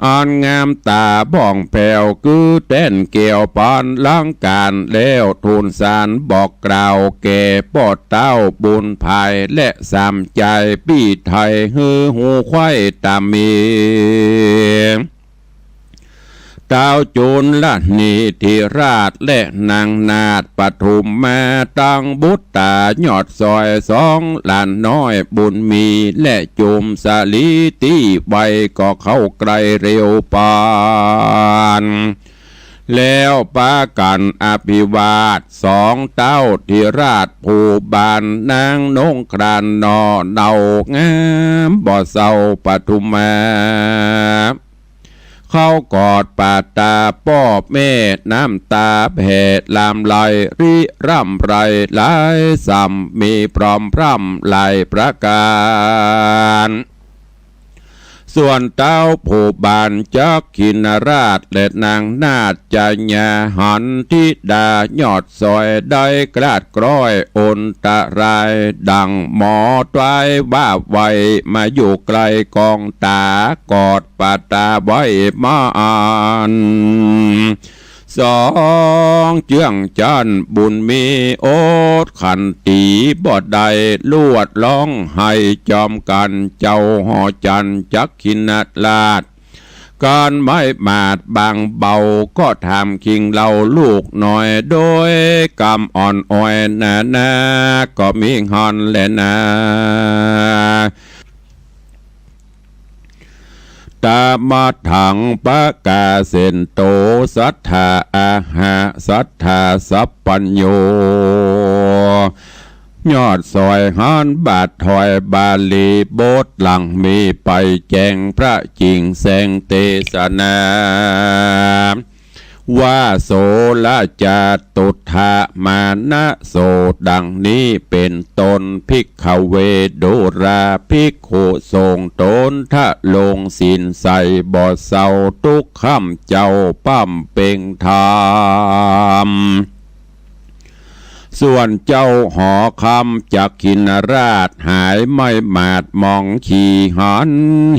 อันงามตาบ้องแผ่วคือเต้นเกี่ยวปานล้างการแล้วทูลสารบอกกล่าวแก่ปอดเต้าบุญภายและสามใจปี้ไทยฮือหูควายตามมีเต้าจุลละนีธิราชและนางนาถปฐุมมาตั้งบุตรตายอดซอยสองหลานน้อยบุญมีและจุมสาลีตีใบก็เข้าไกลเร็วปานแล้วปากันอภิวาทสองเต้าธิราชผู้บานนางนงครานนอเดางามบ่เศร้าปฐุมมาเข้ากอดปาตาป้อแม่น้ำตาแผ่ลามไหลริร่ำไรหลายสัมมีพร้อมพร่ำหลายประการส่วนเต้าผู้บานจักขินราชและนางนาถจัญญาหันธิดายอดซอยได้กราดกร้อยอนตะรายดังหมอตวายว่าไวมาอยู่ไกลกองตากอดปาตาไว้มาอ่านสองเจื้องจันบุญมีโอดขันตีบอดใดลวดร้องให้จอมกันเจ้าห่อจันจักขินราชการไม่มาดบางเบาก็ทำคิงเราลูกหน่อยโดยกำอ่อนอ้อยนาก็มีฮอนแลนา ตามาถังปะกาเซนโตสัทธาอาหาสัทธาสัพปัญโยยอดซอยหานบาทถอยบาลีโบสหลังมีไปแจงพระจริงแสงเทศนาว่าโสละจาตุถามานะโสดังนี้เป็นตนภิกขเวโดราภิกขุทรงตนทะลงสินใสบ่เศร้าทุกค่ำเจ้าปั้มเป่งธรรมส่วนเจ้าหอคำจากขินราชหายไม่มาดมองขี่หัน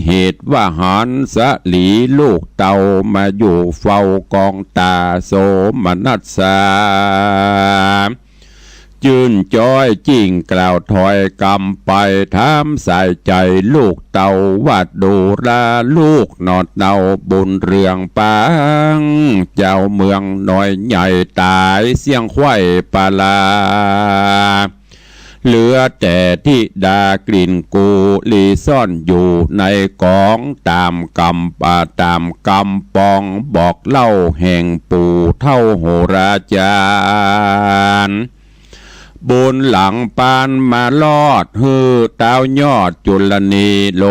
เหตุว่าหันสะหลีลูกเต่ามาอยู่เฝ้ากองตาโสมนัสสาจืนจ้อยจิ่งกล่าวถอยกำไปถามใส่ใจลูกเต่าวัดดูราลูกนอดเนาบุญเรืองปังเจ้าเมืองน้อยใหญ่ตายเสียงไข่ปลาเหลือแต่ที่ดากลิ่นกูลีซ่อนอยู่ในกองตามกำป่าตามกำปองบอกเล่าแห่งปู่เท่าโหราจารย์บุญหลังปานมาลอดฮือเต้ายอดจุลนีหล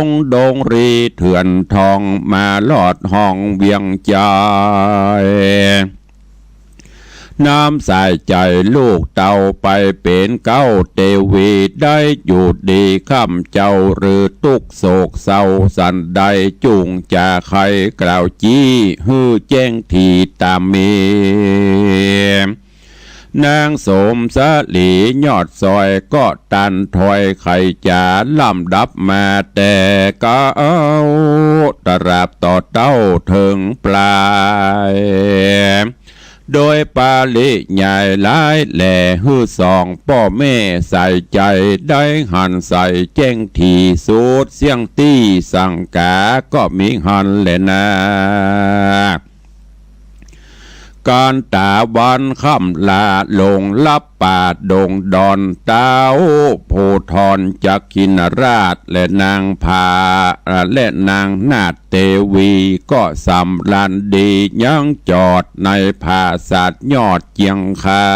งดงรีเถื่อนทองมาลอดห้องเวียงใจน้ำใส่ใจลูกเต่าไปเป็นเก้าเทวีได้อยู่ดีข้ามเจ้าหรือตุกโศกเศร้าสันใดจุงจะใครกล่าวจี้ฮือแจ้งทีตามมีนางสมสลียอดซอยก็ตันถอยไข่จาล่ำดับมาแต่ก็เอาตราบต่อเต้าถึงปลายโดยปาลิใหญ่หลายแหล่ฮือสองพ่อแม่ใส่ใจได้หันใส่แจ้งทีสูดเสียงตี้สังกาก็มีหันแหละนะการตาวันค่ำลาลงลับป่าดงดอนเต้าโพธรจักขินราชและนางพาและนางนาฏเทวีก็สำลันดียังจอดในภาศาสยอดเจียงคา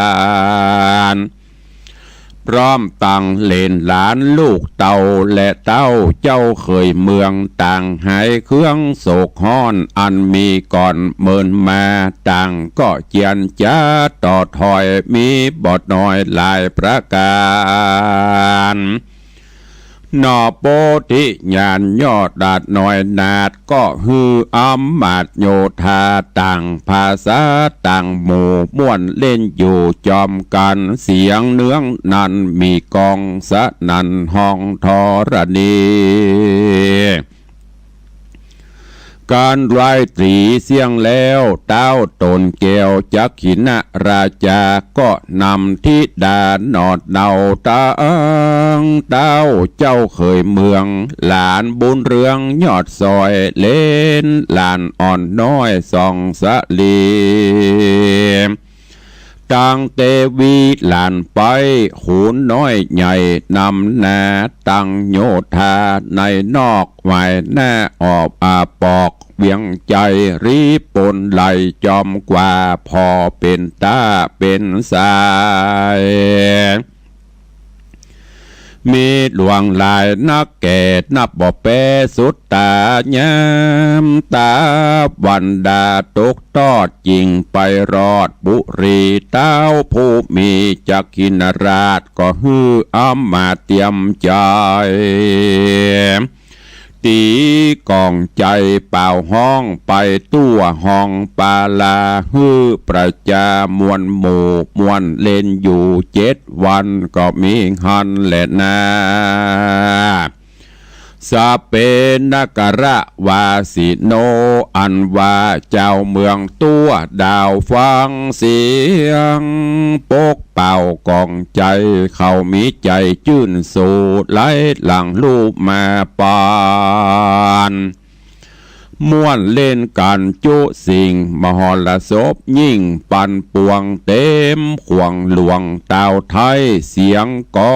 นพร้อมตั้งเลนหลานลูกเต่าและเต้าเจ้าเคยเมืองต่างหายเครื่องโศกฮ้อนอันมีก่อนเมินมาต่างก็เจียนจ้าต่อถอยมีบทน้อยหลายประการนอโปธิญาณยอดดาดน้อยนาดก็ฮืออัมมาดโยธาต่างภาษาต่างหมู่ม่วนเล่นอยู่จอมกันเสียงเนื้องนั้นมีกองสะนันห้องทรณีการไร้ตรีเสียงแล้วเต้าตนเกวจักขินราจาก็นำทิดานอดเนาตังเต้าเจ้าเคยเมืองหลานบุญเรืองยอดซอยเล่นหลานอ่อนน้อยส่องสะลีตังเตวีหลานไปหูนน้อยใหญ่นำนาตังโยธาในนอกไหวหน้าออบอาปอกเวียงใจรีปนไหลจอมกว่าพอเป็นตาเป็นสายมีหลวงลายนักแก่นับบ่แปสุดตายามตาวันดาตกทอดจริงไปรอดบุรีเต้าผู้มีจักขินราชก็ฮืออ้ำมาเตรียมใจตีกองใจเป่าห้องไปตัวห้องปาลาฮือประจามวลหมู่มวลเล่นอยู่7 วันก็มีหันแหละนาสาเปนกระวาสิโนอันว่าเจ้าเมืองตัวดาวฟังเสียงปกเป่ากองใจเขามีใจจื่นสู่ไหลหลังลูกมาปาน ม่วนเล่นกันจุสิ่งมหรสพยิ่งปันปวงเต็มขวงหลวงดาวไทยเสียงก้อ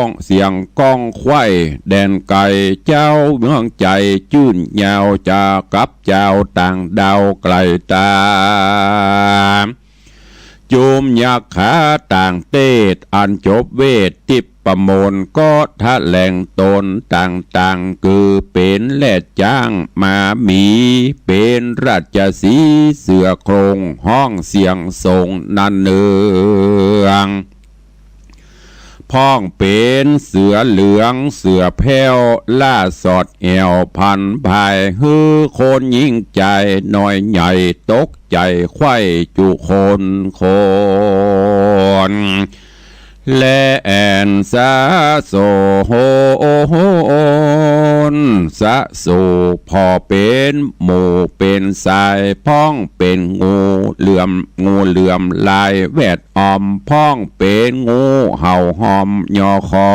งไข่แดนไก่เจ้าเมืองใจจื่นยาวจากกับเจ้าต่างดาวไกลตาจูมยักขาต่างเตศอันจบเวททิปประมนก็ทะแหล่งตนต่างคือเป็นแลดจ้างมามีเป็นราชสีเสือโครงห้องเสียงทรงนันเนืองพ้องเป็นเสือเหลืองเสือแพ้วล่าสอดแอวพันภายฮือโคนยิ่งใจน้อยใหญ่ตกใจไข่จุคนและแอนสะโสโหนสะโสพอเป็นหมู่เป็นสายพ้องเป็นงูเหลื่อมลายแวดออมพ้องเป็นงูเห่าหอมยอคอ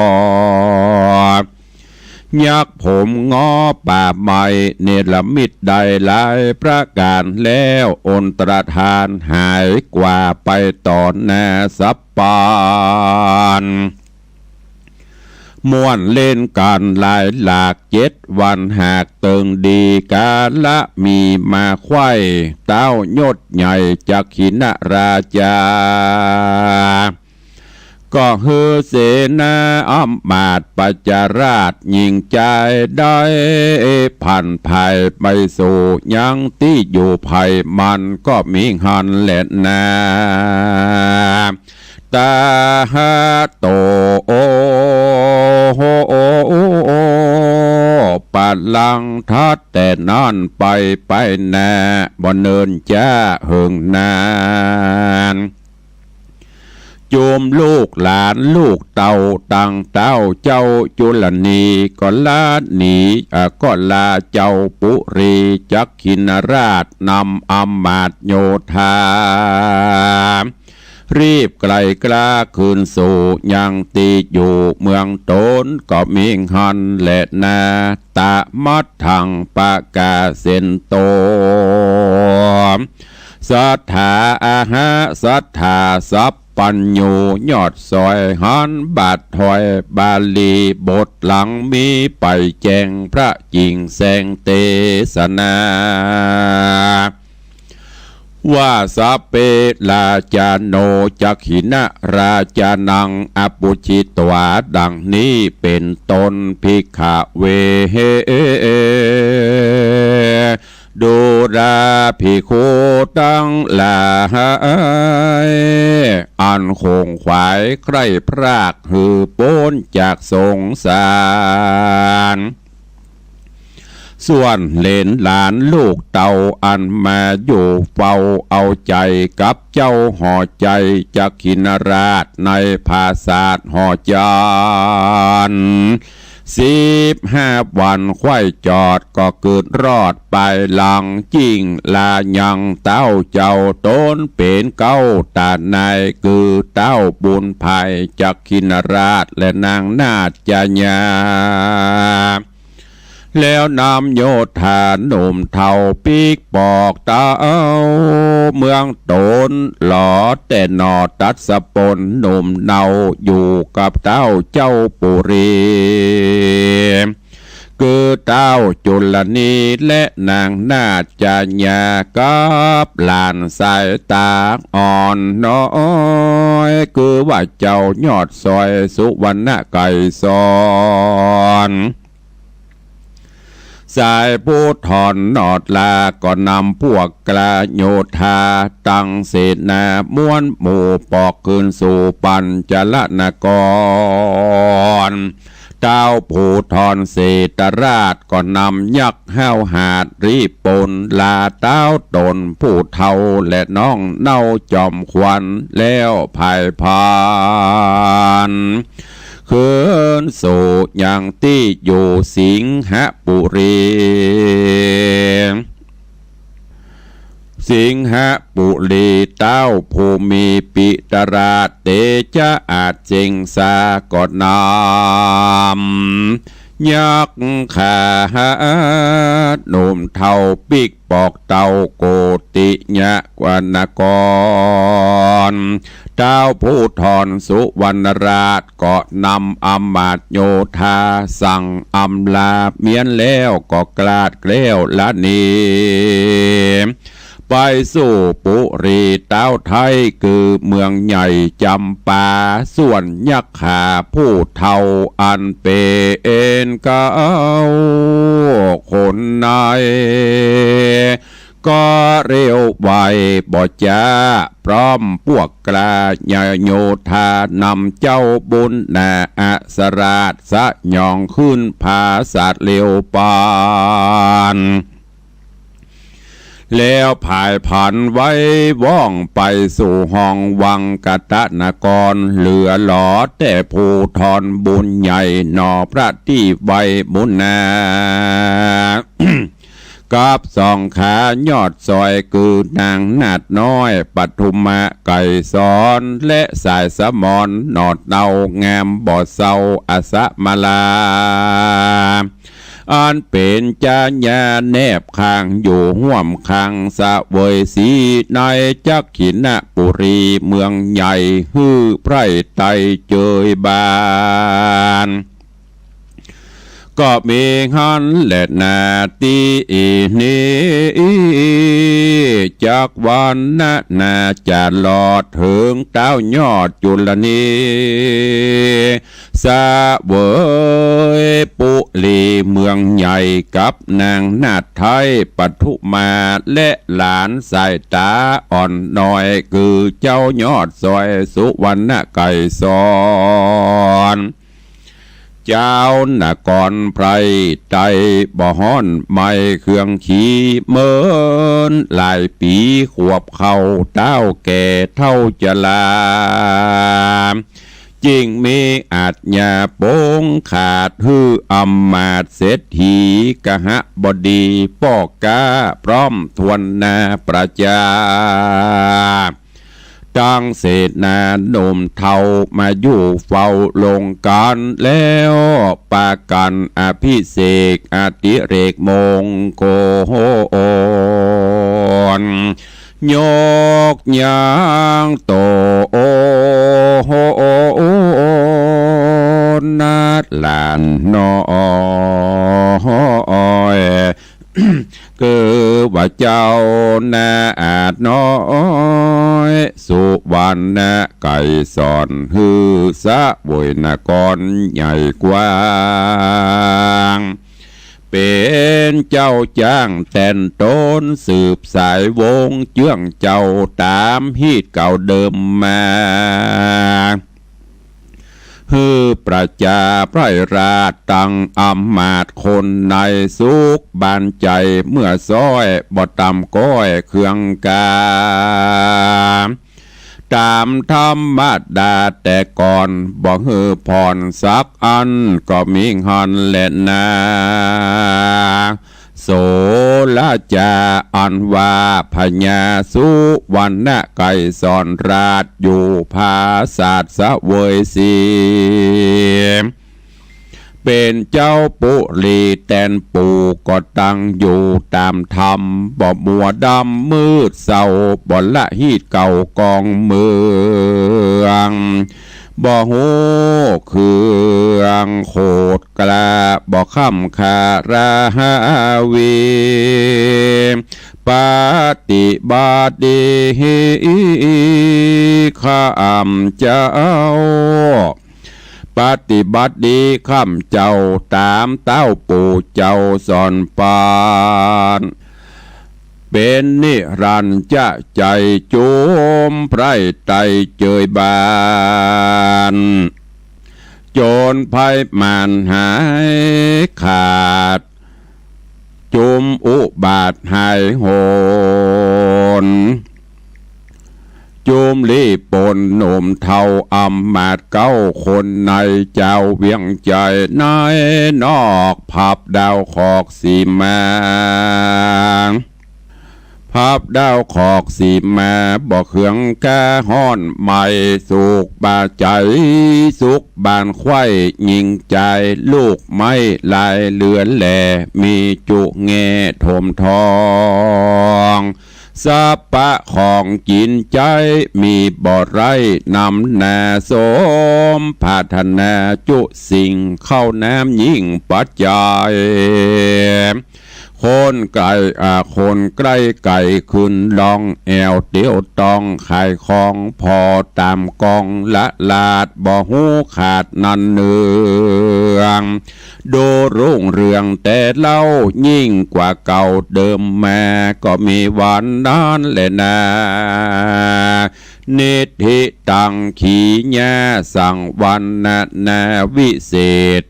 ยักผมงอป่าไม้เนรมิตได้หลายประการแล้วอนตรธานหายกว่าไปต่อหน้าสัปปานม่วนเล่นกันหลายหลาก7 วันหากเติงดีกาละมีมาไข่เต้ายศใหญ่จากขินราชาก็ฮือเสนาอ้อมบาดปัจจาราชยิงใจได้ผ่านภัยไปสู่ยังที่อยู่ภัยมันก็มีหันแหละนาตาฮาโตโอปัดลังทัดแต่นั่นไปแน่บ่เนินจ้าเหิงนานโยมลูกหลานลูกเต่าตังเต้าเจ้าจุลนีก็ลาหนีก็ลาเจ้าปุรีจักขินราชนำอำมาตย์โยธารีบไกลกล้าคืนสู่ยังตีอยู่เมืองโตนก็มีหันและนาตะมัดทางปะกาเส้นโตสัทธาอาหาสัทธาสัพปัญญูยอดซอยหันบาทถอยบาลีบทหลังมีไปแจงพระจริงแสงเตสนาว่าสาเปลาจาโนจักขินะราชานังอปุชิตวาดังนี้เป็นตนภิกขเวดูราภิกขุตั้งหลายอันคงขวายใครพรากหือพ้นจากสงสารส่วนเหลนหลานลูกเต่าอันมาอยู่เฝ้าเอาใจกับเจ้าห่อใจจักขินราชในภาษาทห่อจาน15 วันไข่จอดก็เกิดรอดไปหลังจริงลายังเต้าเจ้าต้นเป็นเก้าตาในคือเต้าบุญภัยจักขินราชและนางนาฏจญาแล้วนำโยธาหนุ่มเท่าปีกปอกเต้าเมืองโตนหลอแต่นอตัดสปนหนุ่มเนาอยู่กับเต้าเจ้าปุรีคือเต้าจุลนีและนางนาฏจญากับหลานสายตาอ่อนน้อยคือว่าเจ้ายอดซอยสุวรรณไก่ซอนสายผู้ถอนนอดลาก็นำพวกกลาโยธาตั้งเสนาม้วนหมู่ปอกคืนสู่ปัญจลนกรเจ้าผู้ถอนเศตราชก็นำยักษ์ห้าวหาดรีบปนลาเต้าตนผู้เฒ่าและน้องเน่าจอมควันแล้วภายพานคืนสู่ยังที่อยู่สิงหปุรีปุรีเต้าภูมิปิตราเตจะอาจเจงสาก็นำ ยักขาหนุ่มเท่าปิกปอกเต่าโกติยะกวนกรเจ้าผู้ทอนสุวรรณราชก็นำอำมาตย์โยธาสั่งอำลาเมียนแล้วก็กลาดเกล้วละนีไปสู่ปุรีเต้าไทยคือเมืองใหญ่จำปาส่วนยักษ์ขาผู้เท่าอันเป็นเก้าคนในก็เร็วไวบ่จ้าพร้อมพวกกลาญาโยธานำเจ้าบุญนาอัสราชสะยองขึ้นภาษาเร็วปานแล้วผายผันไว้ว่องไปสู่ห้องวังกตนกรเหลือหลอแต่ผู้ทอนบุญใหญ่หนอพระที่ไว้บุญนา กับสองขายอดซอยคือนางนาดน้อยปทุมะไก่สอนและสายสมอนนอดเดางามบ่อเศร้าอาสะมาลาอันเป็นจาญาแนบข้างอยู่ห่วมข้างสะเวยสีในจักขินปุรีเมืองใหญ่ฮือไพร่ไตเจยบานก็มีหันและนาตีนี้จากวันนาจะหลอดถึงเต้ายอดจุลนีสะเวยปุรีเมืองใหญ่กับนางนาดไทยปทุมาและหลานสายตาอ่อนน้อยคือเจ้ายอดซอยสุวรรณไก่สอนเจ้านกรไพรไตบ่ฮ้อนไม่เครื่องขี่เมินหลายปีขวบเข้าเต้าแก่เท่าจะลาจริงมีอาจญาโป้งขาดฮืออำมาตย์เศรษฐีกหบดีปอกกาพร้อมทวนนาประจาจังเศษนาหนุ่มเทามาอยู่เฝ้าลงการแล้วปากันอภิเษกอติเรกมงโกนยกยางโตนาดหลานน้อยคือว่าเจ้านาอาจน้อยสุวรรณไก่สอนฮือสะบวยนกรใหญ่กว้างเป็นเจ้าจ้างแต่นต้นสืบสายวงเจื้องเจ้าตามฮีดเก่าเดิมมาฮือประจาไพร่ราชตั้งอำมาตย์คนในสุขบานใจเมื่อซ้อยบ่ตำก้อยเครื่องกาตามธรรมดาแต่ก่อนบ่ฮือผ่อนสักอันก็มีหันแลนาโสลาจาอันว่าพญาสุวรรณไก่สอนราชอยู่ภาษาสะเวยสีเป็นเจ้าปุรีแตนปูก็ตั้งอยู่ตามธรรมบ่มัวดำมืดเศร้าบ่ละฮีดเก่ากองเมืองบ่หูเครื่องโคดกลาบ่ค่ำคาราวีปฏิบัติดีข้ามเจ้าปฏิบัติดีข้ามเจ้าตามเต้าปู่เจ้าสอนปานเป็นนิรันดร์จะใจจุมไพร่ไตเจยบานโจรภัยมานหายขาดจุมอุบาทหายโหนจุมลีปนหนุ่มเทาอำมาตย์เก้าคนในเจ้าเวียงใจนายนอกผับดาวขอกสีมาพ พับดาวขอกสีมาบ่เขืองแก้ห้อนใหม่สุกบาใจสุกบานไข่ยิงใจลูกไม้ลายเลือนแหล่มีจุแง่ถมทองสัพพะของกินใจมีบ่อไรนำนาสมพัฒนาจุสิ่งเข้าน้ำยิ่งปัจจัยคนไก่คนใกล้ไก่ขึ้นลองแอวเตียวตองขายของพอตามกองละลาดบ่หูขาดนันเนืองโดรุ่งเรืองแต่เล่ายิ่งกว่าเก่าเดิมแม่ก็มีวันนั้นแหละนะนิธิตังขีญาสั่งวันนาวิเศษ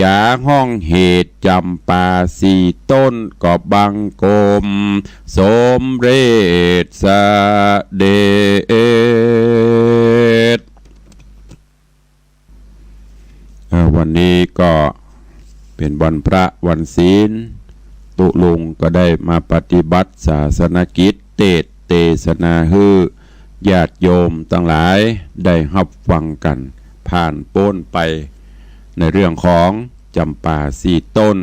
จากห้องเหตุจำปาสี่ต้นก็บังกลมสมเร็จสเด็จวันนี้ก็เป็นวันพระวันศีลตุลุงก็ได้มาปฏิบัติศาสนกิจเทศนาฮือญาติโยมทั้งหลายได้รับฟังกันผ่านโป้นไปในเรื่องของจำปาสี่ต้น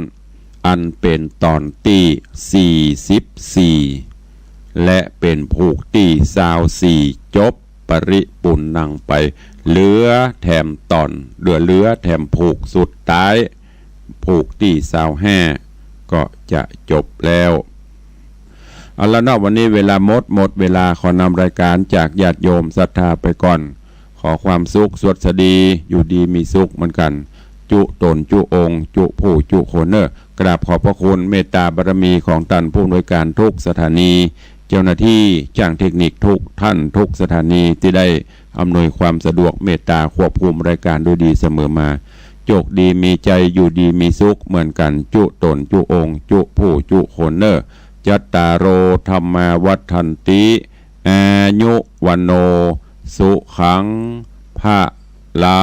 อันเป็นตอนที่44และเป็นผูกที่24จบปริปุณนังไปเหลือแถมตอนเหลือแถมผูกสุดท้ายผูกที่25ก็จะจบแล้วเอาละนะวันนี้เวลาหมดเวลาขอนำรายการจากญาติโยมศรัทธาไปก่อนขอความสุขสวัสดีอยู่ดีมีสุขเหมือนกันจุตนจุองค์จุผู้จุคนเนอร์กราบขอบพระคุณเมตตาบารมีของท่านผู้อำนวยการทุกสถานีเจ้าหน้าที่จ้างเทคนิคทุกท่านทุกสถานีที่ได้อำนวยความสะดวกเมตตาควบคุมรายการด้วยดีเสมอมาโชคดีมีใจอยู่ดีมีสุขเหมือนกันจุตนจุองค์จุผู้จุคนเนอร์จัตตารโอธรรมาวัฏันติอายุวันโนสุขังภะลา